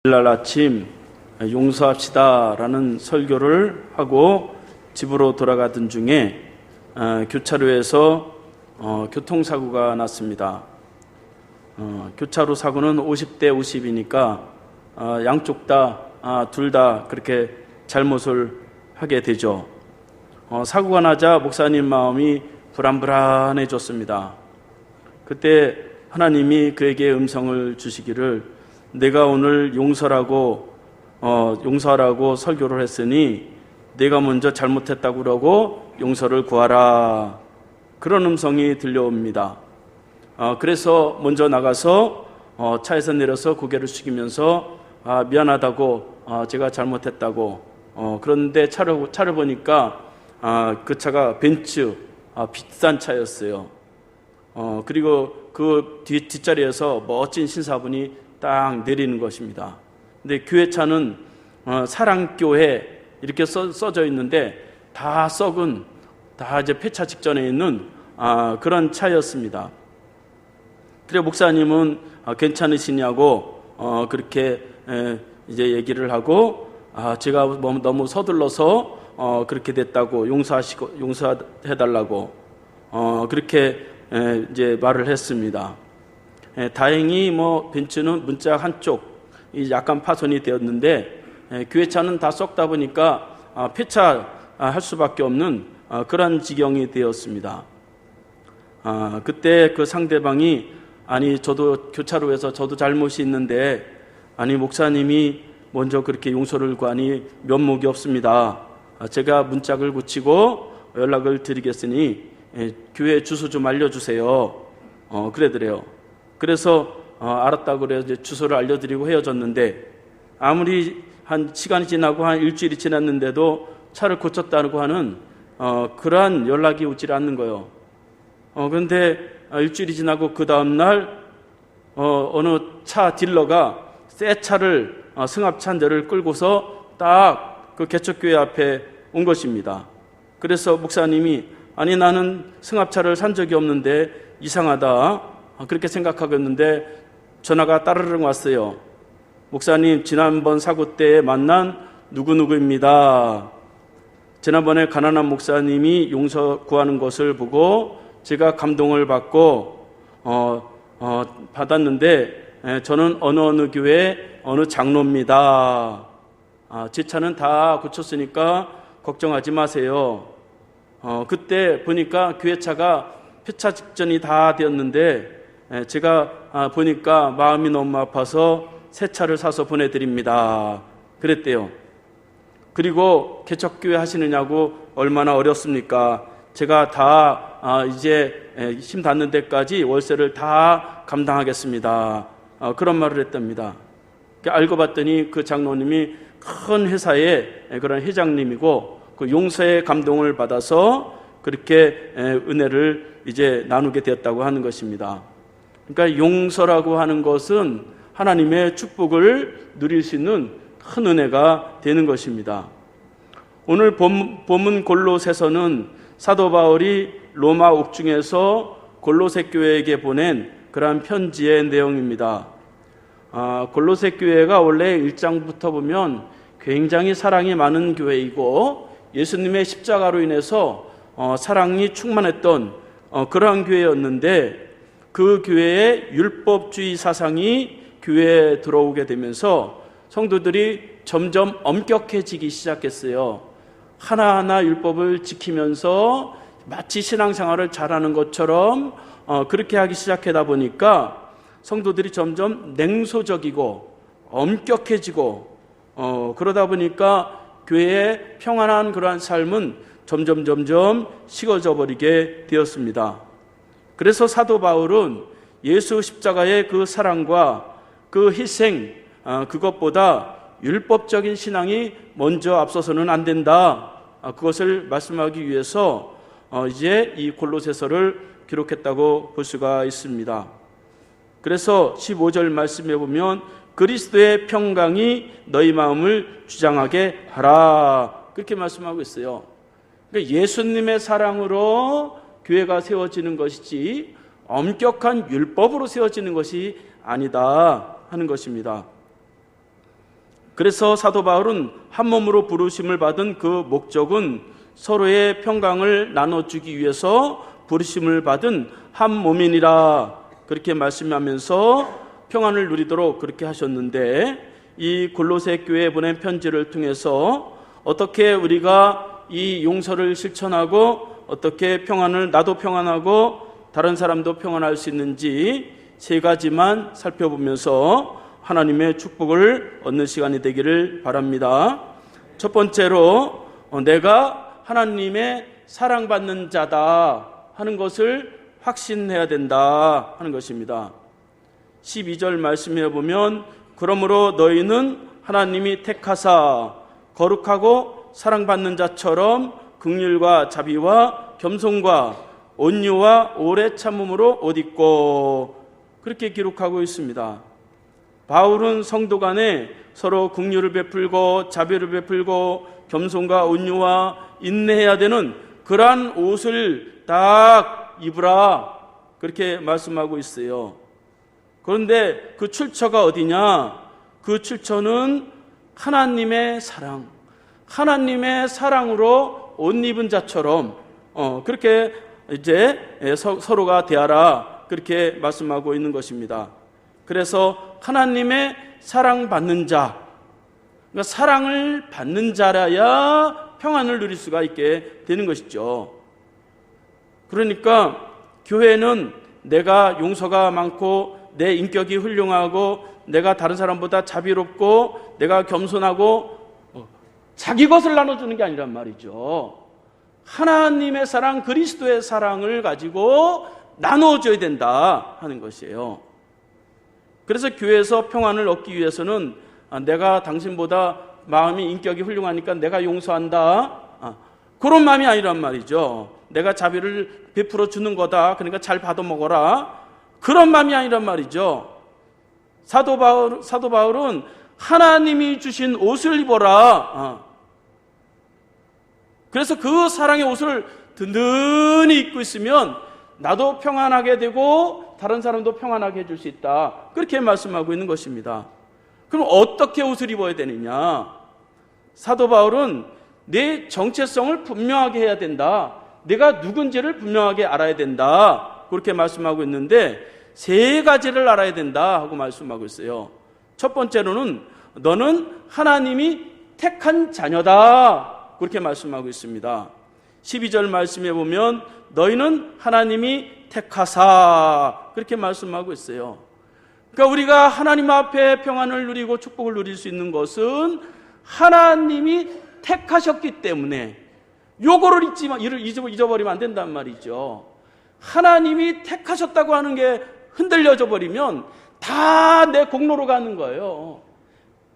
주일날 아침 용서합시다라는 설교를 하고 집으로 돌아가던 중에 교차로에서 교통사고가 났습니다. 교차로 사고는 50대 50이니까 양쪽 둘 다 그렇게 잘못을 하게 되죠. 사고가 나자 목사님 마음이 불안불안해졌습니다. 그때 하나님이 그에게 음성을 주시기를 내가 오늘 용서하라고 설교를 했으니 내가 먼저 잘못했다고 그러고 용서를 구하라. 그런 음성이 들려옵니다. 그래서 먼저 나가서 차에서 내려서 고개를 숙이면서 미안하다고 제가 잘못했다고 그런데 차를 보니까 그 차가 벤츠 비싼 차였어요. 그리고 그 뒷자리에서 멋진 신사분이 딱 내리는 것입니다. 근데 교회차는 사랑교회 이렇게 써져 있는데 다 썩은, 다 이제 폐차 직전에 있는 그런 차였습니다. 그래 목사님은 괜찮으시냐고 그렇게 이제 얘기를 하고 제가 너무 서둘러서 그렇게 됐다고 용서해달라고 그렇게 이제 말을 했습니다. 다행히 벤츠는 문짝 한쪽이 약간 파손이 되었는데 교회차는 다 썩다 보니까 폐차할 수밖에 없는 그런 지경이 되었습니다. 그때 그 상대방이 저도 교차로에서 저도 잘못이 있는데 목사님이 먼저 그렇게 용서를 구하니 면목이 없습니다. 제가 문짝을 붙이고 연락을 드리겠으니 교회 주소 좀 알려주세요. 그러더래요. 그래서 알았다고 그래서 이제 주소를 알려드리고 헤어졌는데 아무리 한 시간이 지나고 한 일주일이 지났는데도 차를 고쳤다고 하는 그러한 연락이 오질 않는 거예요. 그런데 일주일이 지나고 그 다음날 어느 차 딜러가 새 차를 승합차 한 대를 끌고서 딱 그 개척교회 앞에 온 것입니다. 그래서 목사님이 나는 승합차를 산 적이 없는데 이상하다 그렇게 생각하겠는데 전화가 따르릉 왔어요. 목사님, 지난번 사고 때 만난 누구누구입니다. 지난번에 가난한 목사님이 용서 구하는 것을 보고 제가 감동을 받고 받았는데 저는 어느 교회 어느 장로입니다. 제 차는 다 고쳤으니까 걱정하지 마세요. 그때 보니까 교회차가 폐차 직전이 다 되었는데 제가 보니까 마음이 너무 아파서 새 차를 사서 보내드립니다. 그랬대요. 그리고 개척교회 하시느냐고 얼마나 어렵습니까? 제가 다 이제 힘 닿는 데까지 월세를 다 감당하겠습니다. 그런 말을 했답니다. 알고 봤더니 그 장로님이 큰 회사의 그런 회장님이고 그 용서의 감동을 받아서 그렇게 은혜를 이제 나누게 되었다고 하는 것입니다. 그러니까 용서라고 하는 것은 하나님의 축복을 누릴 수 있는 큰 은혜가 되는 것입니다. 오늘 본문 골로새서는 사도 바울이 로마 옥중에서 골로새 교회에게 보낸 그러한 편지의 내용입니다. 골로새 교회가 원래 1장부터 보면 굉장히 사랑이 많은 교회이고 예수님의 십자가로 인해서 사랑이 충만했던 그러한 교회였는데 그 교회의 율법주의 사상이 교회에 들어오게 되면서 성도들이 점점 엄격해지기 시작했어요. 하나하나 율법을 지키면서 마치 신앙생활을 잘하는 것처럼 그렇게 하기 시작하다 보니까 성도들이 점점 냉소적이고 엄격해지고 그러다 보니까 교회의 평안한 그러한 삶은 점점 식어져 버리게 되었습니다. 그래서 사도 바울은 예수 십자가의 그 사랑과 그 희생 그것보다 율법적인 신앙이 먼저 앞서서는 안 된다. 그것을 말씀하기 위해서 이제 이 골로새서를 기록했다고 볼 수가 있습니다. 그래서 15절 말씀해 보면 그리스도의 평강이 너희 마음을 주장하게 하라. 그렇게 말씀하고 있어요. 그러니까 예수님의 사랑으로 교회가 세워지는 것이지 엄격한 율법으로 세워지는 것이 아니다 하는 것입니다. 그래서 사도 바울은 한 몸으로 부르심을 받은 그 목적은 서로의 평강을 나눠주기 위해서 부르심을 받은 한 몸이니라 그렇게 말씀하면서 평안을 누리도록 그렇게 하셨는데, 이 골로새 교회에 보낸 편지를 통해서 어떻게 우리가 이 용서를 실천하고 어떻게 평안을, 나도 평안하고 다른 사람도 평안할 수 있는지 세 가지만 살펴보면서 하나님의 축복을 얻는 시간이 되기를 바랍니다. 첫 번째로 내가 하나님의 사랑받는 자다 하는 것을 확신해야 된다 하는 것입니다. 12절 말씀해 보면 그러므로 너희는 하나님이 택하사 거룩하고 사랑받는 자처럼 긍휼과 자비와 겸손과 온유와 오래 참음으로 옷 입고, 그렇게 기록하고 있습니다. 바울은 성도 간에 서로 긍휼을 베풀고 자비를 베풀고 겸손과 온유와 인내해야 되는 그러한 옷을 딱 입으라 그렇게 말씀하고 있어요. 그런데 그 출처가 어디냐? 그 출처는 하나님의 사랑, 하나님의 사랑으로 옷 입은 자처럼 그렇게 이제 서로가 대하라 그렇게 말씀하고 있는 것입니다. 그래서 하나님의 사랑받는 자, 그러니까 사랑을 받는 자라야 평안을 누릴 수가 있게 되는 것이죠. 그러니까 교회는 내가 용서가 많고 내 인격이 훌륭하고 내가 다른 사람보다 자비롭고 내가 겸손하고 자기 것을 나눠주는 게 아니란 말이죠. 하나님의 사랑, 그리스도의 사랑을 가지고 나눠줘야 된다 하는 것이에요. 그래서 교회에서 평안을 얻기 위해서는 내가 당신보다 마음이, 인격이 훌륭하니까 내가 용서한다, 그런 마음이 아니란 말이죠. 내가 자비를 베풀어 주는 거다, 그러니까 잘 받아먹어라, 그런 마음이 아니란 말이죠. 사도 바울은 하나님이 주신 옷을 입어라. 그래서 그 사랑의 옷을 든든히 입고 있으면 나도 평안하게 되고 다른 사람도 평안하게 해줄 수 있다, 그렇게 말씀하고 있는 것입니다. 그럼 어떻게 옷을 입어야 되느냐? 사도 바울은 내 정체성을 분명하게 해야 된다, 내가 누군지를 분명하게 알아야 된다, 그렇게 말씀하고 있는데 세 가지를 알아야 된다 하고 말씀하고 있어요. 첫 번째로는 너는 하나님이 택한 자녀다, 그렇게 말씀하고 있습니다. 12절 말씀에 보면 너희는 하나님이 택하사, 그렇게 말씀하고 있어요. 그러니까 우리가 하나님 앞에 평안을 누리고 축복을 누릴 수 있는 것은 하나님이 택하셨기 때문에, 요거를 잊어버리면 안 된단 말이죠. 하나님이 택하셨다고 하는 게 흔들려져 버리면 다 내 공로로 가는 거예요.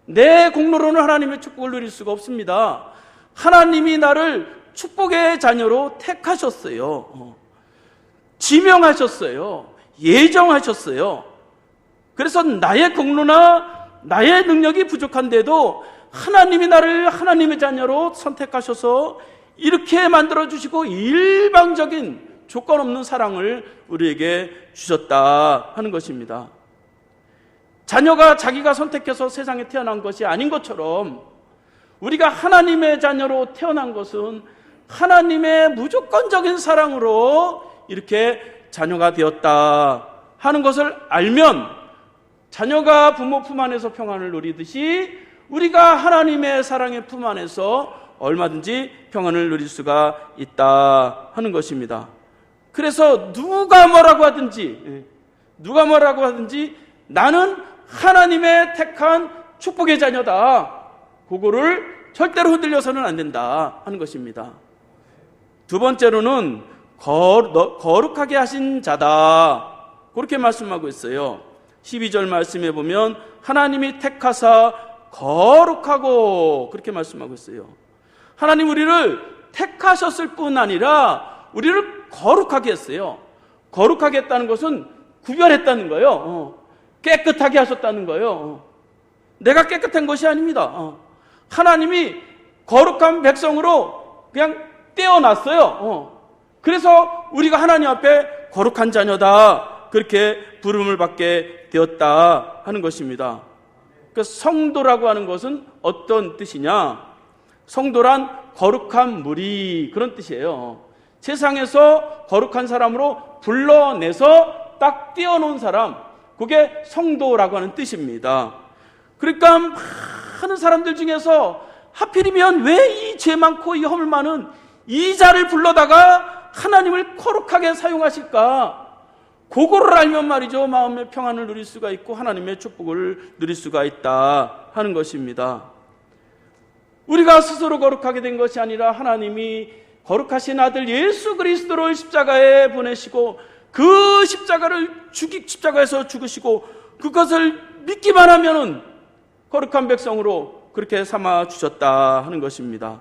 내 공로로는 하나님의 축복을 누릴 수가 없습니다. 하나님이 나를 축복의 자녀로 택하셨어요. 지명하셨어요. 예정하셨어요. 그래서 나의 공로나 나의 능력이 부족한데도 하나님이 나를 하나님의 자녀로 선택하셔서 이렇게 만들어주시고 일방적인 조건 없는 사랑을 우리에게 주셨다 하는 것입니다. 자녀가 자기가 선택해서 세상에 태어난 것이 아닌 것처럼 우리가 하나님의 자녀로 태어난 것은 하나님의 무조건적인 사랑으로 이렇게 자녀가 되었다 하는 것을 알면 자녀가 부모 품 안에서 평안을 누리듯이 우리가 하나님의 사랑의 품 안에서 얼마든지 평안을 누릴 수가 있다 하는 것입니다. 그래서 누가 뭐라고 하든지 나는 하나님의 택한 축복의 자녀다, 그거를 절대로 흔들려서는 안 된다 하는 것입니다. 두 번째로는 거룩하게 하신 자다, 그렇게 말씀하고 있어요. 12절 말씀에 보면 하나님이 택하사 거룩하고, 그렇게 말씀하고 있어요. 하나님 우리를 택하셨을 뿐 아니라 우리를 거룩하게 했어요. 거룩하게 했다는 것은 구별했다는 거예요. 깨끗하게 하셨다는 거예요. 내가 깨끗한 것이 아닙니다. 하나님이 거룩한 백성으로 그냥 떼어놨어요. 그래서 우리가 하나님 앞에 거룩한 자녀다, 그렇게 부름을 받게 되었다 하는 것입니다. 그 성도라고 하는 것은 어떤 뜻이냐? 성도란 거룩한 무리, 그런 뜻이에요. 세상에서 거룩한 사람으로 불러내서 딱 띄워놓은 사람, 그게 성도라고 하는 뜻입니다. 그러니까 많은 사람들 중에서 하필이면 왜 이 죄 많고 이 허물 많은 이 자를 불러다가 하나님을 거룩하게 사용하실까? 그거를 알면 말이죠, 마음의 평안을 누릴 수가 있고 하나님의 축복을 누릴 수가 있다 하는 것입니다. 우리가 스스로 거룩하게 된 것이 아니라 하나님이 거룩하신 아들 예수 그리스도를 십자가에 보내시고 그 십자가에서 죽으시고 그것을 믿기만 하면은 거룩한 백성으로 그렇게 삼아 주셨다 하는 것입니다.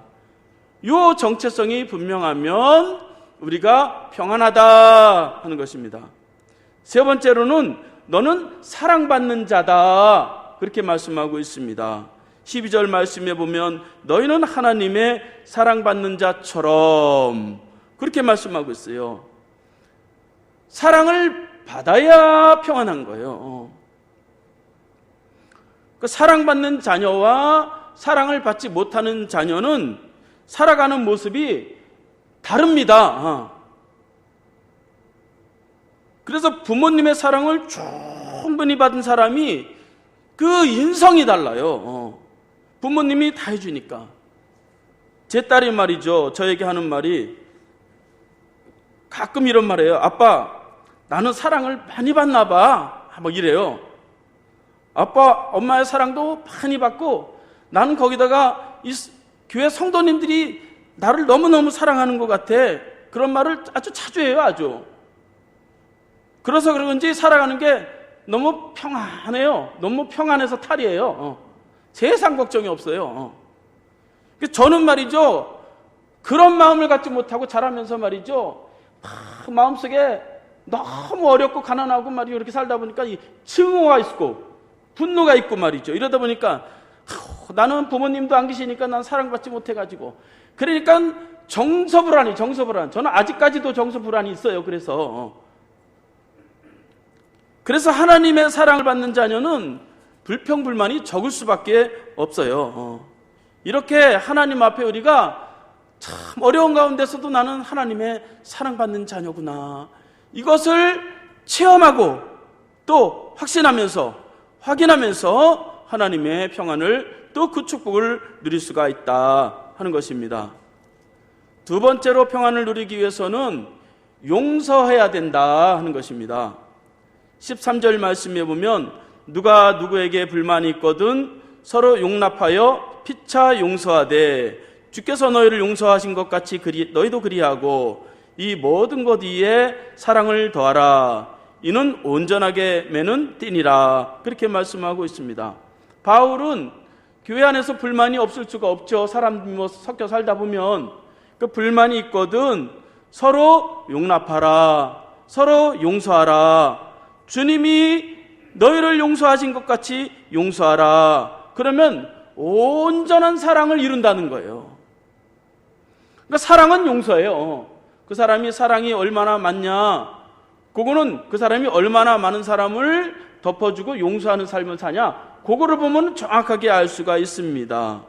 이 정체성이 분명하면 우리가 평안하다 하는 것입니다. 세 번째로는 너는 사랑받는 자다, 그렇게 말씀하고 있습니다. 12절 말씀에 보면 너희는 하나님의 사랑받는 자처럼, 그렇게 말씀하고 있어요. 사랑을 받아야 평안한 거예요. 그 사랑받는 자녀와 사랑을 받지 못하는 자녀는 살아가는 모습이 다릅니다. 그래서 부모님의 사랑을 충분히 받은 사람이 그 인성이 달라요. 부모님이 다 해주니까. 제 딸이 말이죠, 저에게 하는 말이 가끔 이런 말이에요. 아빠, 나는 사랑을 많이 받나 봐, 뭐 이래요. 아빠, 엄마의 사랑도 많이 받고 나는 거기다가 이 교회 성도님들이 나를 너무너무 사랑하는 것 같아, 그런 말을 아주 자주 해요. 아주. 그래서 그런지 살아가는 게 너무 평안해요. 너무 평안해서 탈이에요. 세상 걱정이 없어요. 저는 말이죠, 그런 마음을 갖지 못하고 자라면서 말이죠, 마음속에 너무 어렵고 가난하고 말이죠, 이렇게 살다 보니까 이 증오가 있고 분노가 있고 말이죠. 이러다 보니까 나는 부모님도 안 계시니까 난 사랑받지 못해가지고, 그러니까 정서불안이. 저는 아직까지도 정서불안이 있어요. 그래서 하나님의 사랑을 받는 자녀는 불평불만이 적을 수밖에 없어요. 이렇게 하나님 앞에 우리가 참 어려운 가운데서도 나는 하나님의 사랑받는 자녀구나, 이것을 체험하고 또 확인하면서 하나님의 평안을, 또 그 축복을 누릴 수가 있다 하는 것입니다. 두 번째로 평안을 누리기 위해서는 용서해야 된다 하는 것입니다. 13절 말씀에 보면 누가 누구에게 불만이 있거든 서로 용납하여 피차 용서하되 주께서 너희를 용서하신 것 같이 너희도 그리하고 이 모든 것 위에 사랑을 더하라. 이는 온전하게 매는 띠니라. 그렇게 말씀하고 있습니다. 바울은 교회 안에서 불만이 없을 수가 없죠. 사람 섞여 살다 보면 그 불만이 있거든 서로 용납하라, 서로 용서하라. 주님이 너희를 용서하신 것 같이 용서하라. 그러면 온전한 사랑을 이룬다는 거예요. 그러니까 사랑은 용서예요. 그 사람이 사랑이 얼마나 많냐, 그거는 그 사람이 얼마나 많은 사람을 덮어주고 용서하는 삶을 사냐, 그거를 보면 정확하게 알 수가 있습니다.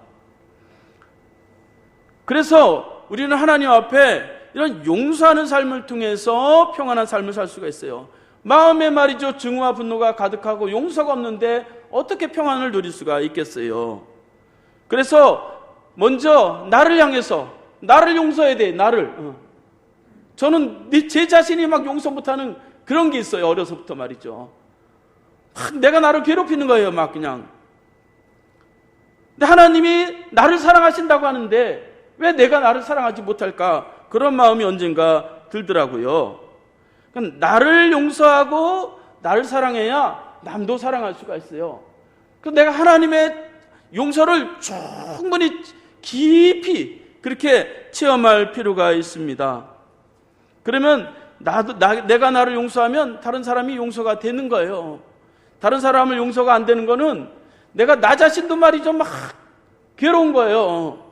그래서 우리는 하나님 앞에 이런 용서하는 삶을 통해서 평안한 삶을 살 수가 있어요. 마음에 말이죠, 증오와 분노가 가득하고 용서가 없는데 어떻게 평안을 누릴 수가 있겠어요? 그래서 먼저 나를 향해서 나를 용서해야 돼. 저는 제 자신이 막 용서 못하는 그런 게 있어요. 어려서부터 말이죠. 내가 나를 괴롭히는 거예요. 막 그냥. 근데 하나님이 나를 사랑하신다고 하는데 왜 내가 나를 사랑하지 못할까? 그런 마음이 언젠가 들더라고요. 그러니까 나를 용서하고 나를 사랑해야 남도 사랑할 수가 있어요. 그래서 내가 하나님의 용서를 충분히 깊이 그렇게 체험할 필요가 있습니다. 그러면 내가 나를 용서하면 다른 사람이 용서가 되는 거예요. 다른 사람을 용서가 안 되는 거는 내가 나 자신도 말이죠, 막 괴로운 거예요.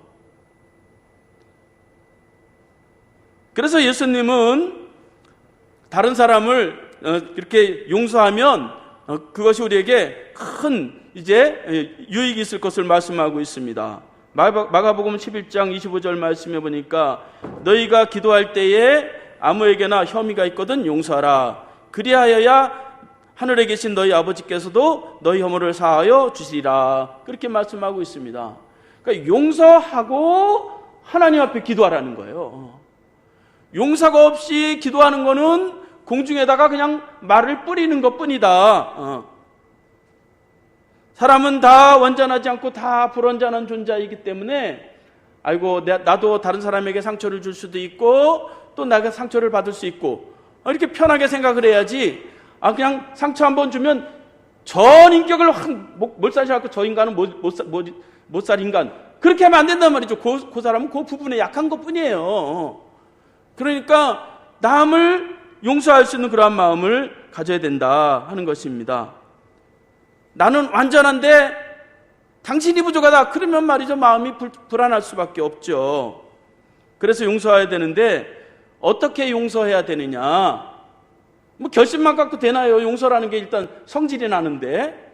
그래서 예수님은 다른 사람을 이렇게 용서하면 그것이 우리에게 큰 이제 유익이 있을 것을 말씀하고 있습니다. 마가복음 11장 25절 말씀해 보니까 너희가 기도할 때에 아무에게나 혐의가 있거든 용서하라. 그리하여야 하늘에 계신 너희 아버지께서도 너희 혐오를 사하여 주시리라. 그렇게 말씀하고 있습니다. 그러니까 용서하고 하나님 앞에 기도하라는 거예요. 용서가 없이 기도하는 거는 공중에다가 그냥 말을 뿌리는 것뿐이다. 사람은 다 완전하지 않고 다 불완전한 존재이기 때문에 아이고 나도 다른 사람에게 상처를 줄 수도 있고 또 내가 상처를 받을 수 있고 이렇게 편하게 생각을 해야지 그냥 상처 한번 주면 전 인격을 확 몰살시켜서 저 인간은 못살 인간 그렇게 하면 안 된단 말이죠. 그 사람은 그 부분에 약한 것뿐이에요. 그러니까 남을 용서할 수 있는 그러한 마음을 가져야 된다 하는 것입니다. 나는 완전한데 당신이 부족하다. 그러면 말이죠. 마음이 불안할 수밖에 없죠. 그래서 용서해야 되는데 어떻게 용서해야 되느냐. 결심만 갖고 되나요? 용서라는 게 일단 성질이 나는데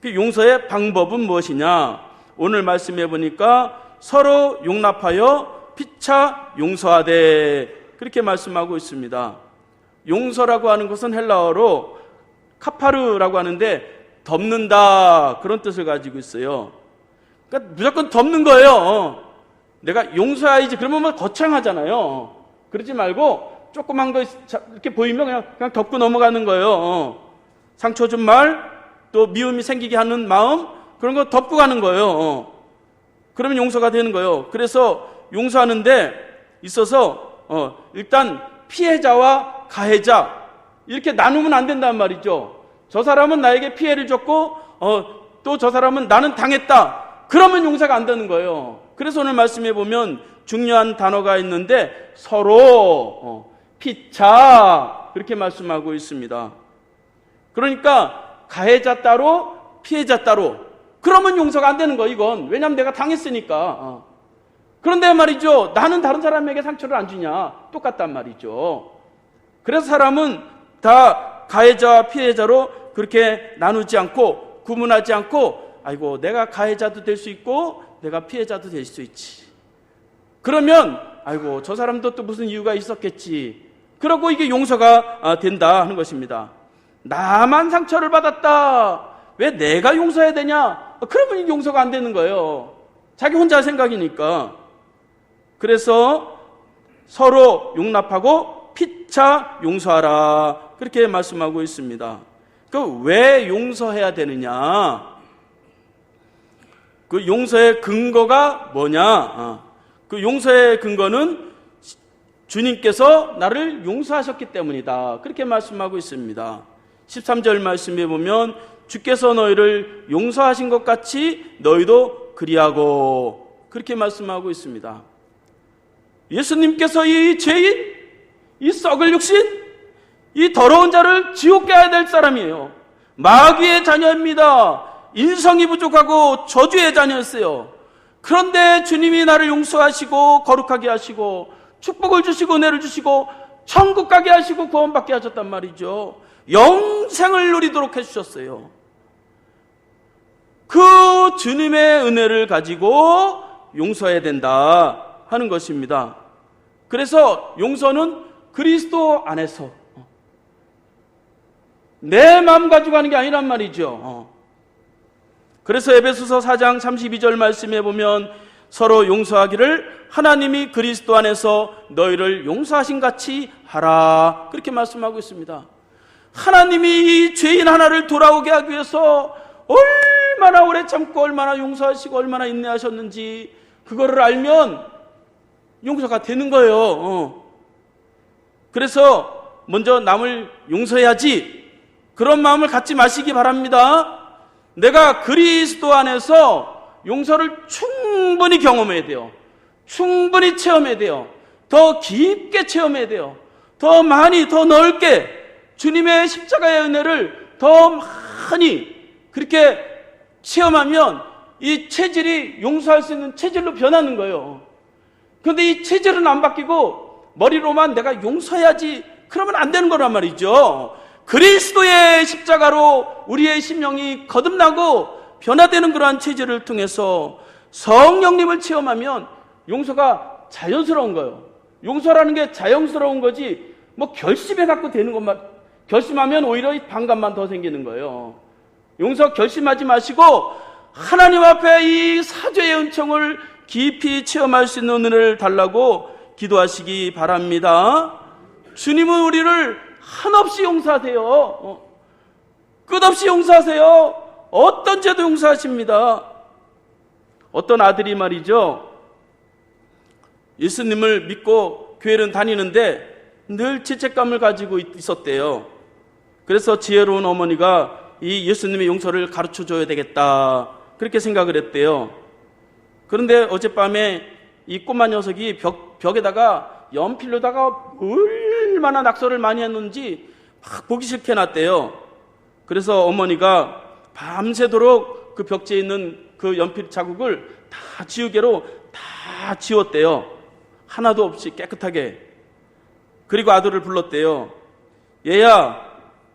그 용서의 방법은 무엇이냐. 오늘 말씀해 보니까 서로 용납하여 피차 용서하되 그렇게 말씀하고 있습니다. 용서라고 하는 것은 헬라어로 카파르라고 하는데 덮는다 그런 뜻을 가지고 있어요. 그러니까 무조건 덮는 거예요. 내가 용서해야지 그러면 거창하잖아요. 그러지 말고 조그만 거 이렇게 보이면 그냥 덮고 넘어가는 거예요. 상처 준 말, 또 미움이 생기게 하는 마음 그런 거 덮고 가는 거예요. 그러면 용서가 되는 거예요. 그래서 용서하는데 있어서 일단 피해자와 가해자 이렇게 나누면 안 된단 말이죠. 저 사람은 나에게 피해를 줬고 또 저 사람은 나는 당했다. 그러면 용서가 안 되는 거예요. 그래서 오늘 말씀해 보면 중요한 단어가 있는데 서로 피차 그렇게 말씀하고 있습니다. 그러니까 가해자 따로 피해자 따로 그러면 용서가 안 되는 거 이건. 왜냐하면 내가 당했으니까. 그런데 말이죠. 나는 다른 사람에게 상처를 안 주냐. 똑같단 말이죠. 그래서 사람은 다 가해자와 피해자로 그렇게 나누지 않고 구분하지 않고 아이고 내가 가해자도 될 수 있고 내가 피해자도 될 수 있지. 그러면 아이고 저 사람도 또 무슨 이유가 있었겠지. 그러고 이게 용서가 된다 하는 것입니다. 나만 상처를 받았다. 왜 내가 용서해야 되냐? 그러면 이게 용서가 안 되는 거예요. 자기 혼자 생각이니까. 그래서 서로 용납하고 피차 용서하라. 그렇게 말씀하고 있습니다. 왜 용서해야 되느냐? 그 용서의 근거가 뭐냐? 그 용서의 근거는 주님께서 나를 용서하셨기 때문이다. 그렇게 말씀하고 있습니다. 13절 말씀에 보면 주께서 너희를 용서하신 것 같이 너희도 그리하고 그렇게 말씀하고 있습니다. 예수님께서 이 죄인, 이 썩을 육신, 이 더러운 자를 지옥 가야 될 사람이에요. 마귀의 자녀입니다. 인성이 부족하고 저주의 자녀였어요. 그런데 주님이 나를 용서하시고 거룩하게 하시고 축복을 주시고 은혜를 주시고 천국 가게 하시고 구원받게 하셨단 말이죠. 영생을 누리도록 해주셨어요. 그 주님의 은혜를 가지고 용서해야 된다 하는 것입니다. 그래서 용서는 그리스도 안에서 내 마음 가지고 하는 게 아니란 말이죠. 그래서 에베소서 4장 32절 말씀에 보면 서로 용서하기를 하나님이 그리스도 안에서 너희를 용서하신 같이 하라 그렇게 말씀하고 있습니다. 하나님이 이 죄인 하나를 돌아오게 하기 위해서 얼마나 오래 참고 얼마나 용서하시고 얼마나 인내하셨는지 그거를 알면 용서가 되는 거예요. 그래서 먼저 남을 용서해야지 그런 마음을 갖지 마시기 바랍니다. 내가 그리스도 안에서 용서를 충분히 경험해야 돼요. 충분히 체험해야 돼요. 더 깊게 체험해야 돼요. 더 많이 더 넓게 주님의 십자가의 은혜를 더 많이 그렇게 체험하면 이 체질이 용서할 수 있는 체질로 변하는 거예요. 그런데 이 체질은 안 바뀌고 머리로만 내가 용서해야지 그러면 안 되는 거란 말이죠. 그리스도의 십자가로 우리의 심령이 거듭나고 변화되는 그러한 체질을 통해서 성령님을 체험하면 용서가 자연스러운 거예요. 용서라는 게 자연스러운 거지 뭐 결심해 갖고 되는 것만, 결심하면 오히려 반감만 더 생기는 거예요. 용서 결심하지 마시고 하나님 앞에 이 사죄의 은총을 깊이 체험할 수 있는 은혜를 달라고 기도하시기 바랍니다. 주님은 우리를 한없이 용서하세요. 끝없이 용서하세요. 어떤 죄도 용서하십니다. 어떤 아들이 말이죠, 예수님을 믿고 교회를 다니는데 늘 죄책감을 가지고 있었대요. 그래서 지혜로운 어머니가 이 예수님의 용서를 가르쳐줘야 되겠다, 그렇게 생각을 했대요. 그런데 어젯밤에 이 꼬마 녀석이 벽에다가 연필로다가 얼마나 낙서를 많이 했는지 막 보기 싫게 놨대요. 그래서 어머니가 밤새도록 그 벽지에 있는 그 연필 자국을 다 지우개로 다 지웠대요. 하나도 없이 깨끗하게. 그리고 아들을 불렀대요. 얘야,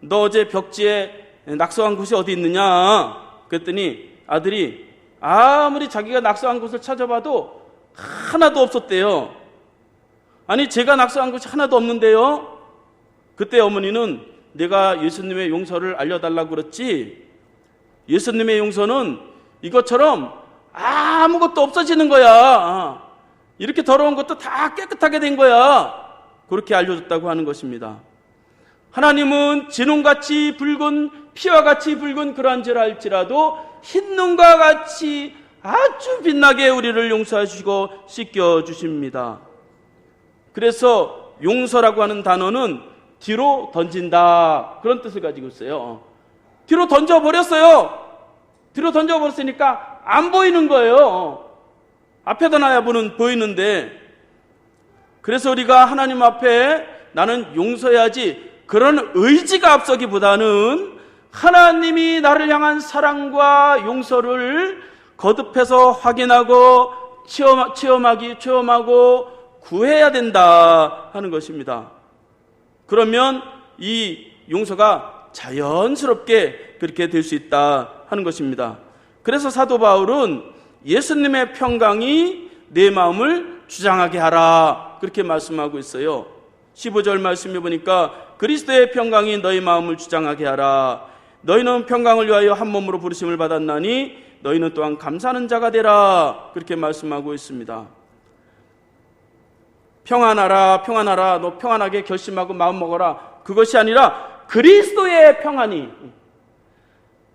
너 어제 벽지에 낙서한 곳이 어디 있느냐? 그랬더니 아들이 아무리 자기가 낙서한 곳을 찾아봐도 하나도 없었대요. 아니, 제가 낙서한 곳이 하나도 없는데요? 그때 어머니는 내가 예수님의 용서를 알려달라고 그랬지, 예수님의 용서는 이것처럼 아무것도 없어지는 거야. 이렇게 더러운 것도 다 깨끗하게 된 거야. 그렇게 알려줬다고 하는 것입니다. 하나님은 진홍같이 붉은, 피와 같이 붉은 그러한 죄를 알지라도 흰눈과 같이 아주 빛나게 우리를 용서해 주시고 씻겨 주십니다. 그래서 용서라고 하는 단어는 뒤로 던진다, 그런 뜻을 가지고 있어요. 뒤로 던져버렸어요. 뒤로 던져버렸으니까 안 보이는 거예요. 앞에다 놔야 보이는데. 그래서 우리가 하나님 앞에 나는 용서해야지, 그런 의지가 앞서기보다는 하나님이 나를 향한 사랑과 용서를 거듭해서 확인하고 체험하고 구해야 된다 하는 것입니다. 그러면 이 용서가 자연스럽게 그렇게 될 수 있다 하는 것입니다. 그래서 사도 바울은 예수님의 평강이 내 마음을 주장하게 하라, 그렇게 말씀하고 있어요. 15절 말씀해 보니까 그리스도의 평강이 너희 마음을 주장하게 하라. 너희는 평강을 위하여 한 몸으로 부르심을 받았나니 너희는 또한 감사하는 자가 되라, 그렇게 말씀하고 있습니다. 평안하라, 평안하라, 너 평안하게 결심하고 마음 먹어라, 그것이 아니라 그리스도의 평안이,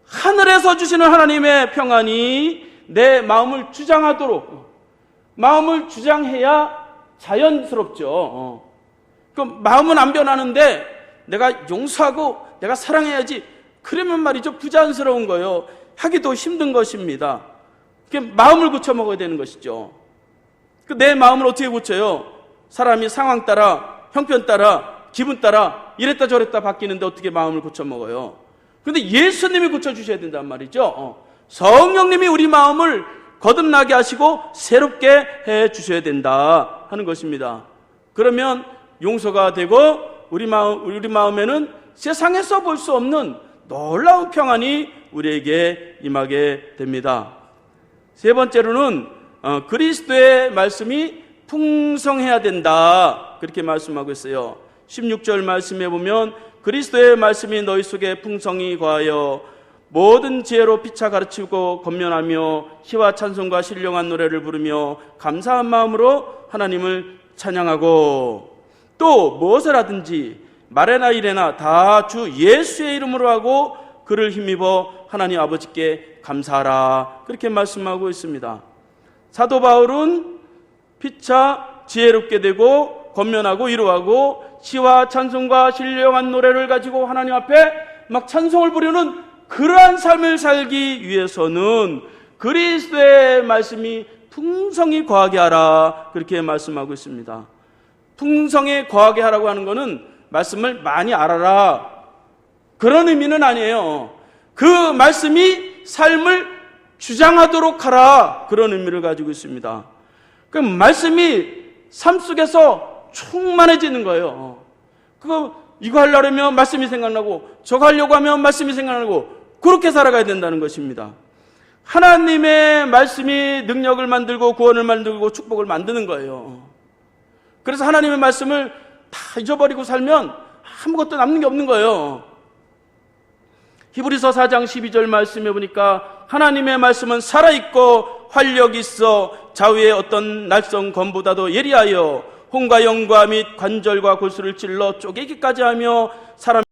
하늘에서 주시는 하나님의 평안이 내 마음을 주장하도록, 마음을 주장해야 자연스럽죠. 그 마음은 안 변하는데 내가 용서하고 내가 사랑해야지, 그러면 말이죠, 부자연스러운 거예요. 하기도 힘든 것입니다. 마음을 고쳐 먹어야 되는 것이죠. 내 마음을 어떻게 고쳐요? 사람이 상황 따라, 형편 따라, 기분 따라 이랬다 저랬다 바뀌는데 어떻게 마음을 고쳐 먹어요? 그런데 예수님이 고쳐주셔야 된단 말이죠. 성령님이 우리 마음을 거듭나게 하시고 새롭게 해 주셔야 된다 하는 것입니다. 그러면 용서가 되고 우리 마음에는 세상에서 볼 수 없는 놀라운 평안이 우리에게 임하게 됩니다. 세 번째로는 그리스도의 말씀이 풍성해야 된다, 그렇게 말씀하고 있어요. 16절 말씀에 보면 그리스도의 말씀이 너희 속에 풍성히 거하여 모든 지혜로 피차 가르치고 권면하며 희와 찬송과 신령한 노래를 부르며 감사한 마음으로 하나님을 찬양하고, 또 무엇을 하든지 말에나 일에나 다 주 예수의 이름으로 하고 그를 힘입어 하나님 아버지께 감사하라, 그렇게 말씀하고 있습니다. 사도 바울은 피차 지혜롭게 되고 권면하고 위로하고 시와 찬송과 신령한 노래를 가지고 하나님 앞에 막 찬송을 부르는 그러한 삶을 살기 위해서는 그리스도의 말씀이 풍성히 거하게 하라, 그렇게 말씀하고 있습니다. 풍성히 거하게 하라고 하는 것은 말씀을 많이 알아라, 그런 의미는 아니에요. 그 말씀이 삶을 주장하도록 하라, 그런 의미를 가지고 있습니다. 그 말씀이 삶 속에서 충만해지는 거예요. 이거 하려면 말씀이 생각나고 저거 하려고 하면 말씀이 생각나고 그렇게 살아가야 된다는 것입니다. 하나님의 말씀이 능력을 만들고 구원을 만들고 축복을 만드는 거예요. 그래서 하나님의 말씀을 다 잊어버리고 살면 아무것도 남는 게 없는 거예요. 히브리서 4장 12절 말씀해 보니까 하나님의 말씀은 살아있고 활력이 있어 좌우의 어떤 날성 검보다도 예리하여 혼과 영과 및 관절과 골수를 찔러 쪼개기까지 하며 사람